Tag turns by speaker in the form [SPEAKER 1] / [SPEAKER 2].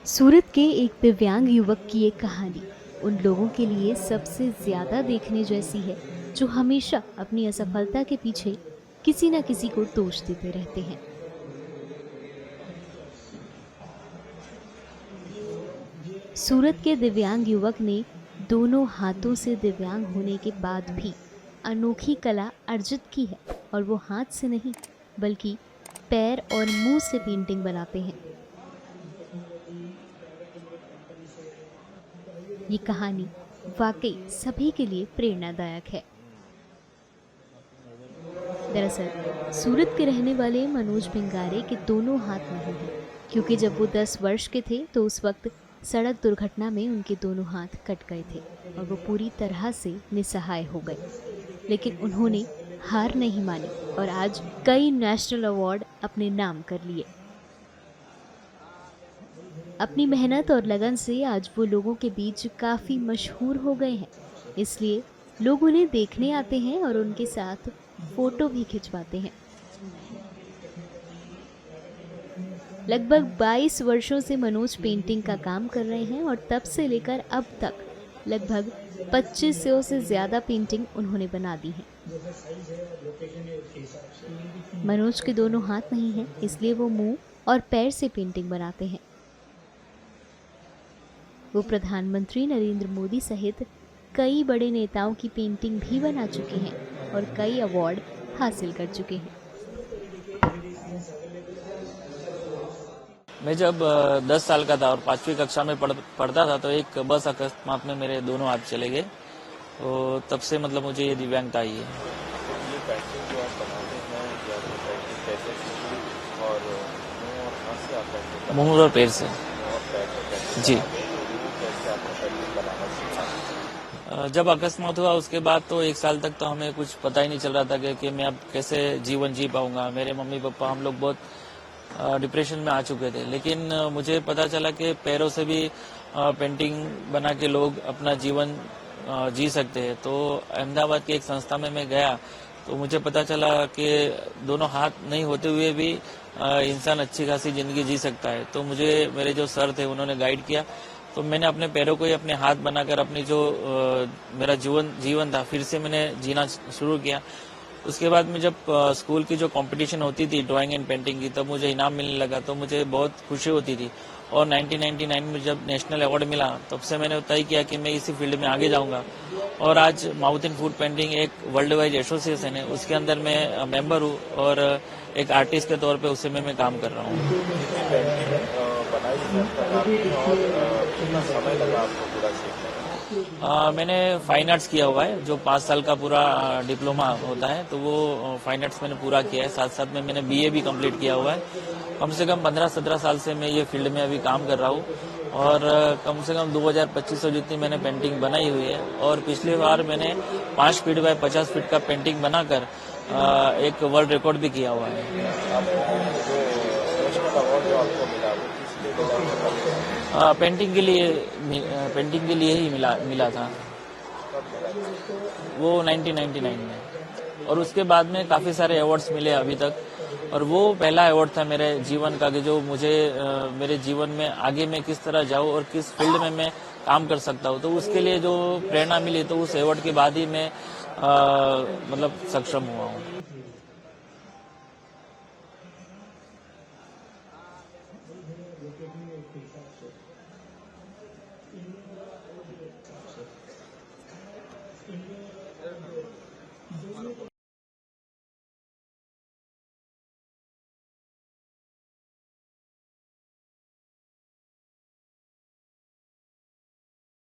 [SPEAKER 1] सूरत के एक दिव्यांग युवक की एक कहानी उन लोगों के लिए सबसे ज्यादा देखने जैसी है जो हमेशा अपनी असफलता के पीछे किसी न किसी को दोष देते रहते हैं। सूरत के दिव्यांग युवक ने दोनों हाथों से दिव्यांग होने के बाद भी अनोखी कला अर्जित की है और वो हाथ से नहीं बल्कि पैर और मुंह से पेंटिंग बनाते हैं। ये कहानी वाकई सभी के लिए प्रेरणादायक है। दरअसल सूरत के रहने वाले मनोज भिंगारे के दोनों हाथ नहीं हैं, क्योंकि जब वो 10 वर्ष के थे तो उस वक्त सड़क दुर्घटना में उनके दोनों हाथ कट गए थे और वो पूरी तरह से निसहाय हो गए। लेकिन उन्होंने हार नहीं मानी और आज कई नेशनल अवार्ड अपने नाम कर लिए। अपनी मेहनत और लगन से आज वो लोगों के बीच काफी मशहूर हो गए हैं। इसलिए लोग उन्हें देखने आते हैं और उनके साथ फोटो भी खिंचवाते हैं। लगभग 22 वर्षों से मनोज पेंटिंग का काम कर रहे हैं और तब से लेकर अब तक लगभग 2500 से ज्यादा पेंटिंग उन्होंने बना दी हैं। मनोज के दोनों हाथ नहीं हैं, इसलिए वो मुंह और पैर से पेंटिंग बनाते हैं। वो प्रधानमंत्री नरेंद्र मोदी सहित कई बड़े नेताओं की पेंटिंग भी बना चुके हैं और कई अवार्ड हासिल कर चुके हैं।
[SPEAKER 2] मैं जब 10 साल का था और 5वीं कक्षा में पढ़ता था तो एक बस अकस्मात में मेरे दोनों हाथ चले गए। तो तब से मतलब मुझे ये दिव्यांगता आई है।
[SPEAKER 3] ये पेंटिंग जो आप बनाते हैं या ये पेंटिंग कैसे सीखी और मुंह और हाथ से आप पेंटिंग
[SPEAKER 2] मुंह और पैर से।
[SPEAKER 3] मुंह और पैर से पेंटिंग
[SPEAKER 2] जी।
[SPEAKER 3] बनाते हैं तो वो कैसे आपने पेंटिंग बनाना सीखा?
[SPEAKER 2] जब अकस्मात हुआ उसके बाद तो 1 साल तक तो हमें कुछ पता ही नहीं चल रहा था कि मैं अब कैसे जीवन जी पाऊंगा। मेरे मम्मी पापा हम लोग बहुत डिप्रेशन में आ चुके थे, लेकिन मुझे पता चला कि पैरों से भी पेंटिंग बना के लोग अपना जीवन जी सकते हैं। तो अहमदाबाद की एक संस्था में मैं गया तो मुझे पता चला कि दोनों हाथ नहीं होते हुए भी इंसान अच्छी खासी जिंदगी जी सकता है। तो मुझे मेरे जो सर थे उन्होंने गाइड किया, तो मैंने अपने पैरों को ही अपने हाथ बनाकर अपनी जो मेरा जीवन था फिर से मैंने जीना शुरू किया। उसके बाद में जब स्कूल की जो कंपटीशन होती थी ड्राइंग एंड पेंटिंग की, तब मुझे इनाम मिलने लगा तो मुझे बहुत खुशी होती थी। और 1999 में जब नेशनल अवार्ड मिला तब से मैंने तय किया कि मैं इसी फील्ड में आगे जाऊंगा। और आज माउथ एंड फूड पेंटिंग एक वर्ल्ड वाइड एसोसिएशन है, उसके अंदर मैं मेंबर हूँ और एक आर्टिस्ट के तौर पे उसे मैं काम कर रहा हूँ।
[SPEAKER 3] कितनी पेंटिंग बनाई है अब तक आपने और कितना समय लगा आपको पूरा सीखने में?
[SPEAKER 2] मैंने फाइन आर्ट्स किया हुआ है, जो 5 साल का पूरा डिप्लोमा होता है, तो वो फाइन आर्ट्स मैंने पूरा किया है। साथ साथ में मैंने बीए भी कंप्लीट किया हुआ है। कम से कम 15-17 साल से मैं ये फील्ड में अभी काम कर रहा हूँ और कम से कम 2025 जितनी मैंने पेंटिंग बनाई हुई है। और पिछली बार मैंने 5 फीट बाय 50 फीट का पेंटिंग बनाकर एक वर्ल्ड रिकॉर्ड भी किया हुआ है।
[SPEAKER 3] आपको जो नेशनल अवार्ड जो आपको मिला वो किस लिए मिला वो कब मिला?
[SPEAKER 2] पेंटिंग के लिए ही मिला था।
[SPEAKER 3] कब मिला था?
[SPEAKER 2] वो 1999 में। और उसके बाद में काफी सारे अवार्ड्स मिले अभी तक। और वो पहला अवार्ड था मेरे जीवन का कि जो मुझे मेरे जीवन में आगे मैं किस तरह जाऊं और किस फील्ड में मैं काम कर सकता हूं। तो उसके लिए जो प्रेरणा मिली तो उस अवार्ड के बाद ही मैं मतलब सक्षम हुआ हूं।